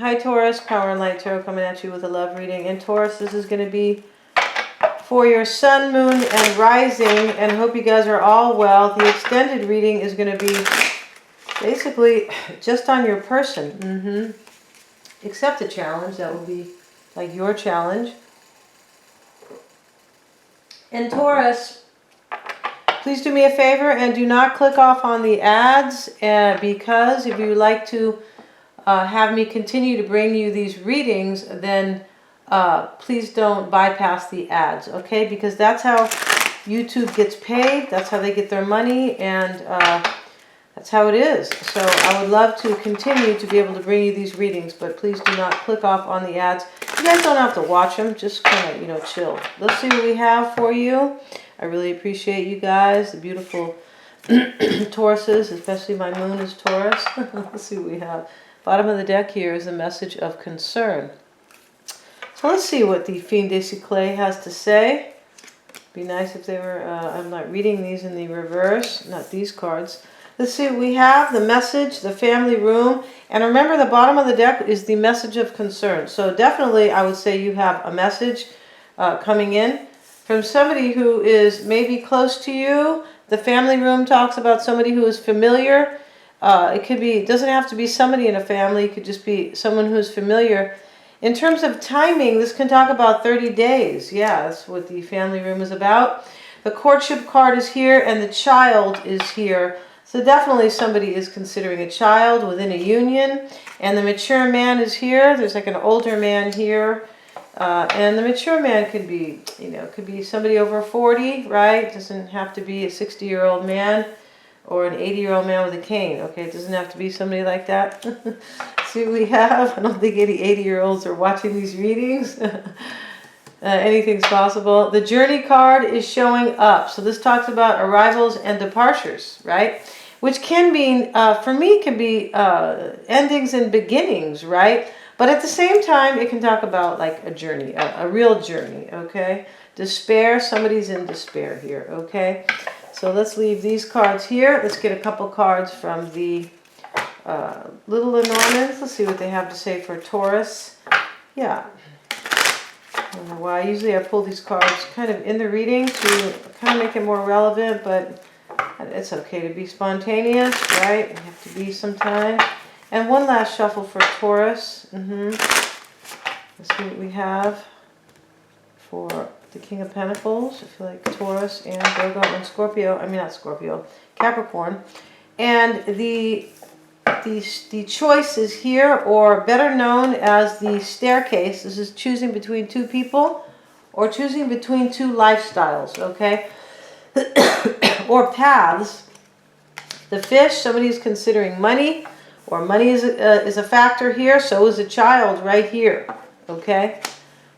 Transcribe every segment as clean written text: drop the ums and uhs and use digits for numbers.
Hi Taurus, Power and Light Tarot coming at you with a love reading. And Taurus, this is going to be for your sun, moon, and rising. And I hope you guys are all well. The extended reading is going to be basically just on your person. Accept a challenge. That will be like your challenge. And Taurus, please do me a favor and do not click off on the ads because if you like to have me continue to bring you these readings, then please don't bypass the ads, okay? Because that's how YouTube gets paid. That's how they get their money, and that's how it is. So I would love to continue to be able to bring you these readings, but please do not click off on the ads. You guys don't have to watch them. Just kind of, chill. Let's see what we have for you. I really appreciate you guys, the beautiful Tauruses, especially my moon is Taurus. Let's see what we have. Bottom of the deck here is a message of concern. So let's see what the Fin de Cycle has to say. Be nice if they were, I'm not reading these in the reverse, not these cards. Let's see what we have, the message, the family room. And remember, the bottom of the deck is the message of concern. So definitely I would say you have a message coming in from somebody who is maybe close to you. The family room talks about somebody who is familiar. It could be, it doesn't have to be somebody in a family. It could just be someone who's familiar. In terms of timing, this can talk about 30 days. Yeah, that's what the family room is about. The courtship card is here and the child is here. So definitely somebody is considering a child within a union. And the mature man is here. There's like an older man here. And the mature man could be, could be somebody over 40, right? It doesn't have to be a 60-year-old man or an 80-year-old man with a cane. Okay, it doesn't have to be somebody like that. See what we have? I don't think any 80-year-olds are watching these readings. Anything's possible. The journey card is showing up. So this talks about arrivals and departures, right? Which can mean, for me, can be endings and beginnings, right? But at the same time, it can talk about like a journey, a real journey, okay? Despair, somebody's in despair here, okay? So let's leave these cards here. Let's get a couple cards from the Little Lenormands. Let's see what they have to say for Taurus. Yeah. I don't know why. Usually I pull these cards kind of in the reading to kind of make it more relevant, but it's okay to be spontaneous, right? You have to be sometimes. And one last shuffle for Taurus. Let's see what we have for the King of Pentacles. I feel like Taurus and Virgo and Scorpio. I mean, not Scorpio, Capricorn. And the choice is here, or better known as the staircase. This is choosing between two people or choosing between two lifestyles, okay? Or paths. The fish, somebody is considering money, or money is a factor here. So is a child right here, okay?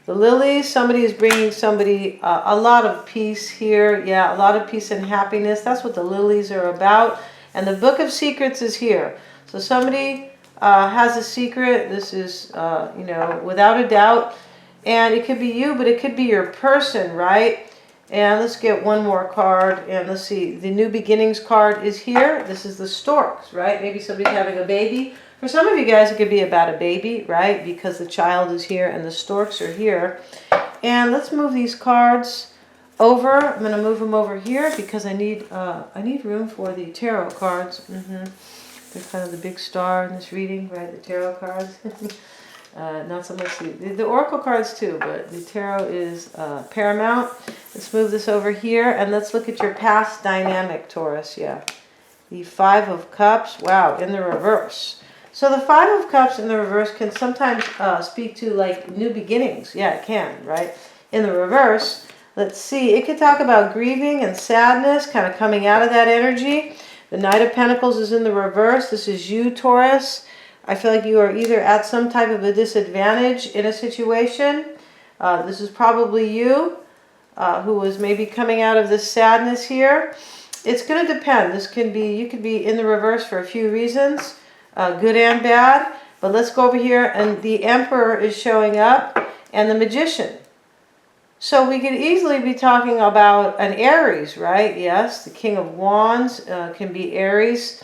The lilies, somebody is bringing somebody a lot of peace here. Yeah, a lot of peace and happiness. That's what the lilies are about. And the Book of Secrets is here. So somebody has a secret. This is, without a doubt. And it could be you, but it could be your person, right? And let's get one more card. And let's see. The New Beginnings card is here. This is the storks, right? Maybe somebody's having a baby. For some of you guys, it could be about a baby, right? Because the child is here and the storks are here. And let's move these cards over. I'm going to move them over here because I need room for the tarot cards. They're kind of the big star in this reading, right? The tarot cards. Not so much the oracle cards too, but the tarot is paramount. Let's move this over here and let's look at your past dynamic, Taurus. Yeah. The Five of Cups. Wow, in the reverse. So the Five of Cups in the reverse can sometimes speak to like new beginnings. Yeah, it can, right? In the reverse, let's see. It could talk about grieving and sadness, kind of coming out of that energy. The Knight of Pentacles is in the reverse. This is you, Taurus. I feel like you are either at some type of a disadvantage in a situation. This is probably you who was maybe coming out of this sadness here. It's going to depend. This can be, you could be in the reverse for a few reasons. Good and bad, but let's go over here, and the Emperor is showing up and the Magician. So we could easily be talking about an Aries, right? Yes, the King of Wands can be Aries.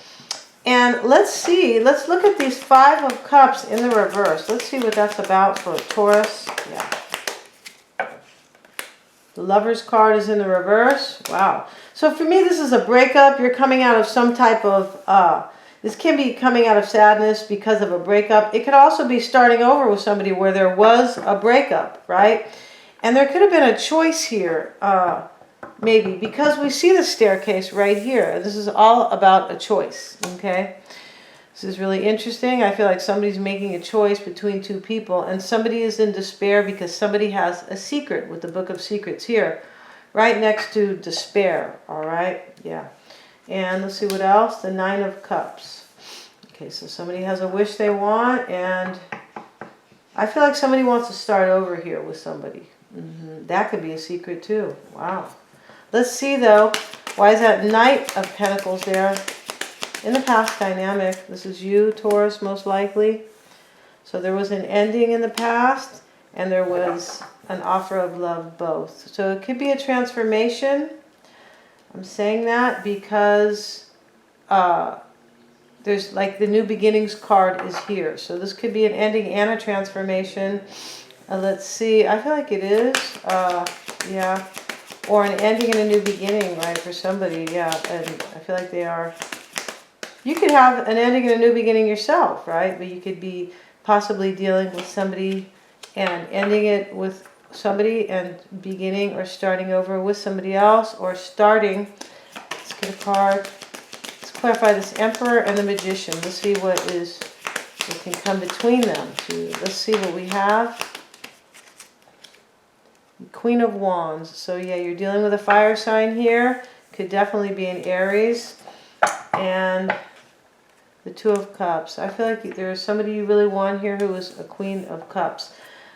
And let's see, let's look at these 5 of Cups in the reverse. Let's see what that's about for Taurus. Yeah. The Lover's card is in the reverse. Wow. So for me, this is a breakup. You're coming out of some type of, this can be coming out of sadness because of a breakup. It could also be starting over with somebody where there was a breakup, right? And there could have been a choice here, maybe, because we see the staircase right here. This is all about a choice, okay? This is really interesting. I feel like somebody's making a choice between 2 people, and somebody is in despair because somebody has a secret with the Book of Secrets here, right next to despair, all right? Yeah. And let's see what else. The 9 of Cups. Okay, so somebody has a wish they want, and I feel like somebody wants to start over here with somebody. That could be a secret too. Wow. Let's see though. Why is that Knight of Pentacles there? In the past dynamic. This is you, Taurus, most likely. So there was an ending in the past, and there was an offer of love, both. So it could be a transformation. I'm saying that because there's like the New Beginnings card is here. So this could be an ending and a transformation. Let's see. I feel like it is. Yeah. Or an ending and a new beginning, right, for somebody. Yeah. And I feel like they are. You could have an ending and a new beginning yourself, right? But you could be possibly dealing with somebody and ending it with somebody and beginning or starting over with somebody else, or starting. Let's get a card. Let's clarify this Emperor and the Magician. Let's see what can come between them. Let's see what we have. Queen of Wands. So yeah, you're dealing with a fire sign here. Could definitely be an Aries. And the 2 of Cups. I feel like there's somebody you really want here who is a Queen of Cups.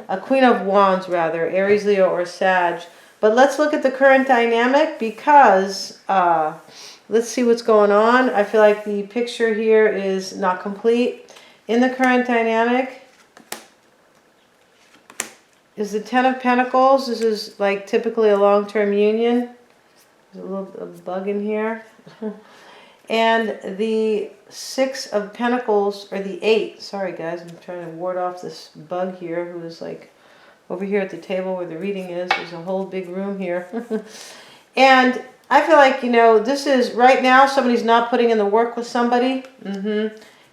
A Queen of Wands, rather. Aries, Leo, or Sag. But let's look at the current dynamic because let's see what's going on. I feel like the picture here is not complete. In the current dynamic is the 10 of Pentacles. This is like typically a long-term union. There's a bug in here. And the 6 of Pentacles, or the 8. Sorry guys, I'm trying to ward off this bug here who is like over here at the table where the reading is. There's a whole big room here. And I feel like, you know, this is right now somebody's not putting in the work with somebody.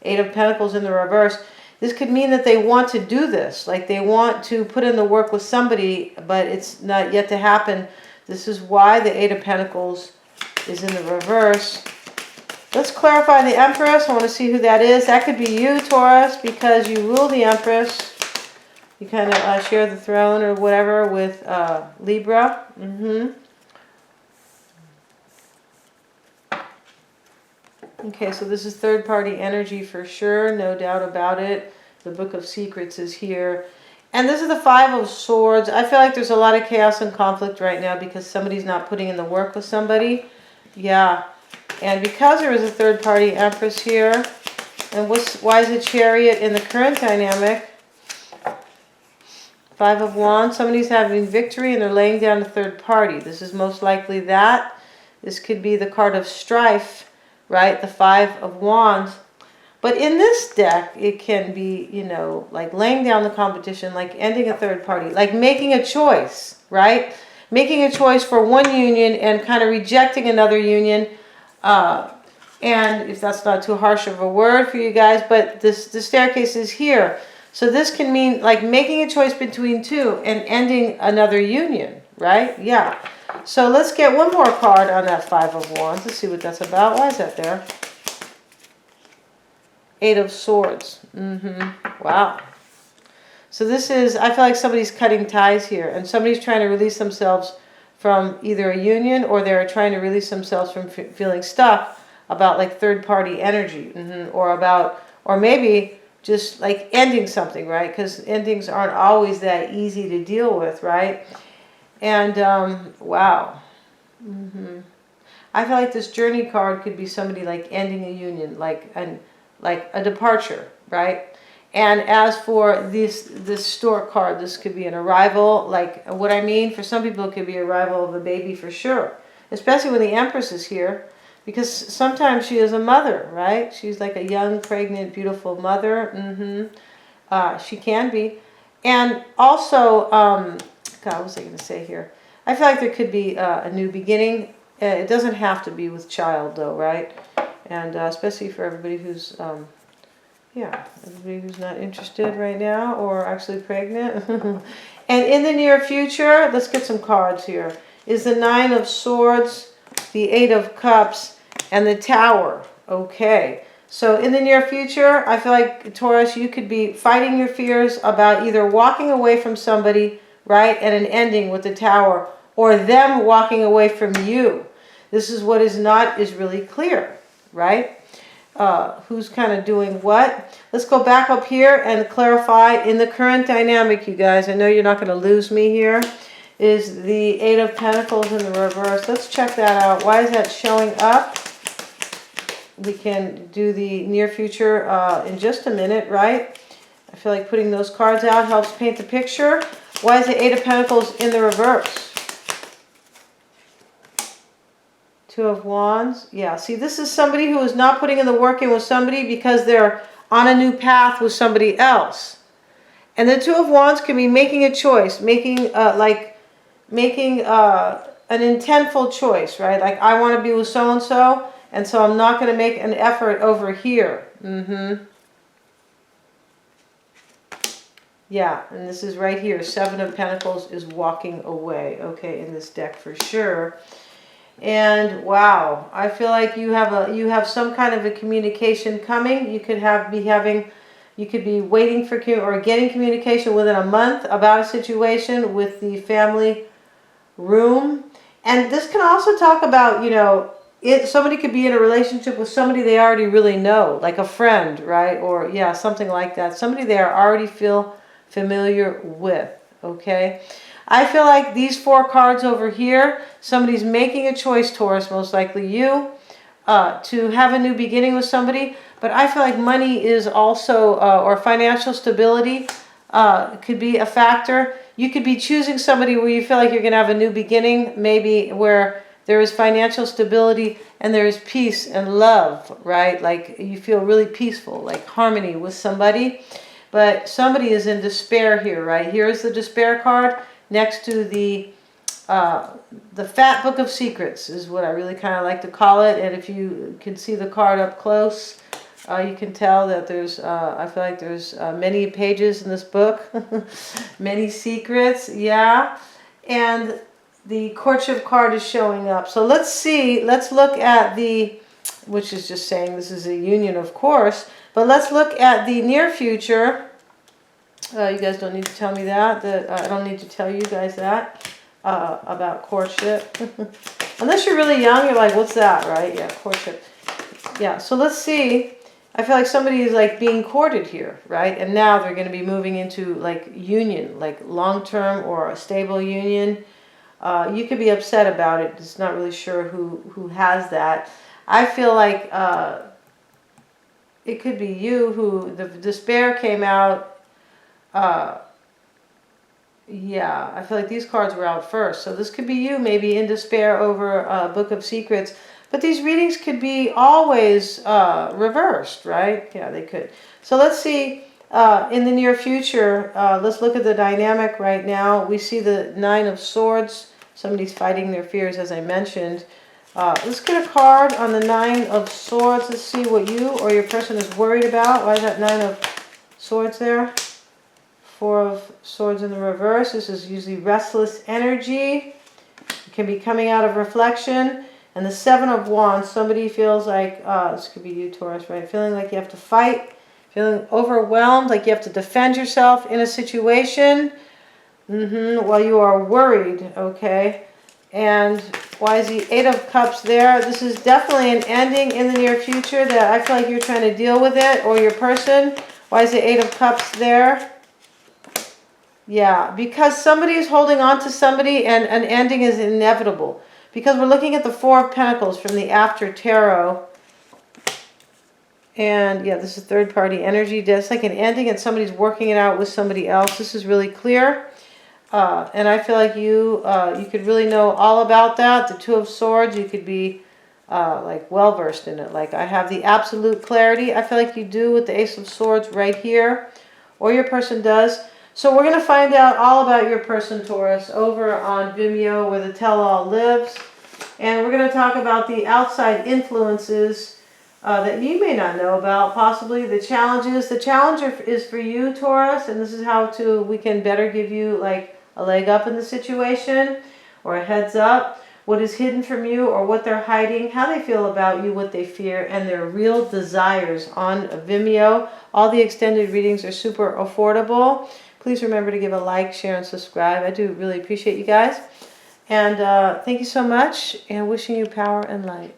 8 of Pentacles in the reverse. This could mean that they want to do this. Like they want to put in the work with somebody, but it's not yet to happen. This is why the 8 of Pentacles is in the reverse. Let's clarify the Empress. I want to see who that is. That could be you, Taurus, because you rule the Empress. You kind of share the throne or whatever with Libra. Okay, so this is third-party energy for sure, no doubt about it. The Book of Secrets is here. And this is the 5 of Swords. I feel like there's a lot of chaos and conflict right now because somebody's not putting in the work with somebody. Yeah. And because there is a third-party Empress here, and why is the Chariot in the current dynamic? 5 of Wands. Somebody's having victory and they're laying down a third party. This is most likely that. This could be the card of strife, right? The 5 of Wands. But in this deck, it can be, you know, like laying down the competition, like ending a third party, like making a choice, right? Making a choice for one union and kind of rejecting another union. And if that's not too harsh of a word for you guys, but the staircase is here. So this can mean like making a choice between 2 and ending another union, right? Yeah. So let's get one more card on that 5 of Wands. Let's see what that's about. Why is that there? 8 of Swords. Wow. So this is, I feel like somebody's cutting ties here, and somebody's trying to release themselves from either a union, or they're trying to release themselves from feeling stuck about like third-party energy, or maybe just like ending something, right? Because endings aren't always that easy to deal with, right? And wow. I feel like this Journey card could be somebody like ending a union, like a departure, right? And as for this Stork card, this could be an arrival. Like what I mean, for some people it could be arrival of a baby for sure. Especially when the Empress is here. Because sometimes she is a mother, right? She's like a young, pregnant, beautiful mother. She can be. And also, God, what was I going to say here? I feel like there could be a new beginning. It doesn't have to be with child, though, right? And especially for everybody who's, yeah, everybody who's not interested right now or actually pregnant. And in the near future, let's get some cards here, is the Nine of Swords, the Eight of Cups, and the Tower. Okay. So in the near future, I feel like, Taurus, you could be fighting your fears about either walking away from somebody, right, and an ending with the Tower, or them walking away from you. This is what is really clear, right? Who's kind of doing what. Let's go back up here and clarify in the current dynamic, you guys. I know you're not going to lose me here. Is the Eight of Pentacles in the reverse. Let's check that out. Why is that showing up? We can do the near future in just a minute, right? I feel like putting those cards out helps paint the picture. Why is the Eight of Pentacles in the reverse? Two of Wands. Yeah, see, this is somebody who is not putting in the work in with somebody because they're on a new path with somebody else. And the Two of Wands can be making a choice, making an intentful choice, right? Like, I want to be with so-and-so, and so I'm not going to make an effort over here. Yeah, and this is right here. Seven of Pentacles is walking away, okay, in this deck for sure. And wow, I feel like you have some kind of a communication coming. You could be waiting for or getting communication within a month about a situation with the family room. And this can also talk about, somebody could be in a relationship with somebody they already really know, like a friend, right? Or yeah, something like that. Somebody they already feel familiar with, okay? I feel like these four cards over here, somebody's making a choice, Taurus, most likely you, to have a new beginning with somebody. But I feel like money is also, or financial stability could be a factor. You could be choosing somebody where you feel like you're going to have a new beginning, maybe where there is financial stability and there is peace and love, right? Like you feel really peaceful, like harmony with somebody. But somebody is in despair here, right? Here's the despair card next to the Fat Book of Secrets is what I really kind of like to call it. And if you can see the card up close, you can tell that there's, I feel like there's many pages in this book, many secrets, yeah. And the courtship card is showing up. So let's look at which is just saying this is a union, of course, but let's look at the near future. You guys don't need to tell me that. I don't need to tell you guys that about courtship. Unless you're really young, you're like, what's that, right? Yeah, courtship. Yeah, so let's see. I feel like somebody is like being courted here, right? And now they're going to be moving into like union, like long-term or a stable union. You could be upset about it. Just not really sure who has that. I feel like it could be you who the despair came out. Yeah, I feel like these cards were out first. So this could be you maybe in despair over Book of Secrets. But these readings could be always reversed, right? Yeah, they could. So let's see in the near future. Let's look at the dynamic right now. We see the Nine of Swords. Somebody's fighting their fears, as I mentioned. Let's get a card on the Nine of Swords. Let's see what you or your person is worried about. Why is that Nine of Swords there? Four of Swords in the reverse. This is usually restless energy. It can be coming out of reflection. And the Seven of Wands. Somebody feels like, this could be you, Taurus, right? Feeling like you have to fight. Feeling overwhelmed, like you have to defend yourself in a situation. While you are worried, okay? And why is the Eight of Cups there? This is definitely an ending in the near future that I feel like you're trying to deal with it, or your person. Why is the Eight of Cups there? Yeah, because somebody is holding on to somebody and an ending is inevitable. Because we're looking at the Four of Pentacles from the After Tarot. And yeah, this is third party energy. It's like an ending and somebody's working it out with somebody else. This is really clear. And I feel like you could really know all about that. The Two of Swords, you could be like well versed in it. Like I have the absolute clarity. I feel like you do with the Ace of Swords right here, or your person does. So we're going to find out all about your person, Taurus, over on Vimeo where the tell-all lives. And we're going to talk about the outside influences that you may not know about, possibly the challenges. The challenge is for you, Taurus, and this is how we can better give you like a leg up in the situation or a heads up. What is hidden from you or what they're hiding, how they feel about you, what they fear, and their real desires on Vimeo. All the extended readings are super affordable. Please remember to give a like, share, and subscribe. I do really appreciate you guys. And thank you so much, and wishing you power and light.